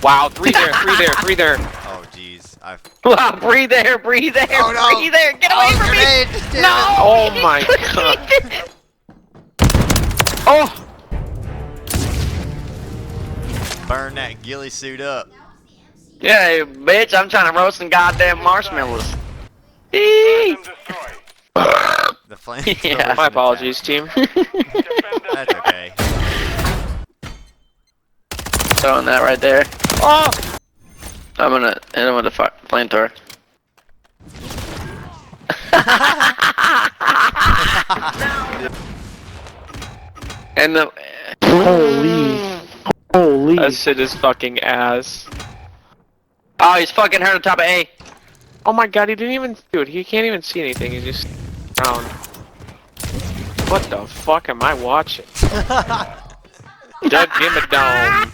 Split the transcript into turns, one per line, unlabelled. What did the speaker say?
Wow, three there, three there, three there.
Oh jeez, I've.
Wow, breathe there, breathe there,
Oh, no.
breathe there. Get away from
grenade,
me!
damn
No!
it.
Oh my god. Oh!
Burn that ghillie suit up.
Yeah, bitch, I'm trying to roast some goddamn marshmallows. Eee!
The flamethrowers.
Yeah, my apologies, team.
That's okay.
Throwing that right there. Oh! I'm gonna hit him with a flamethrower. And the
Holy.
that shit is fucking ass. Oh, he's fucking hurt on top of A. Oh my god, he didn't even, dude, he can't even see anything. He just down. What the fuck am I watching? Doug, give him a dome.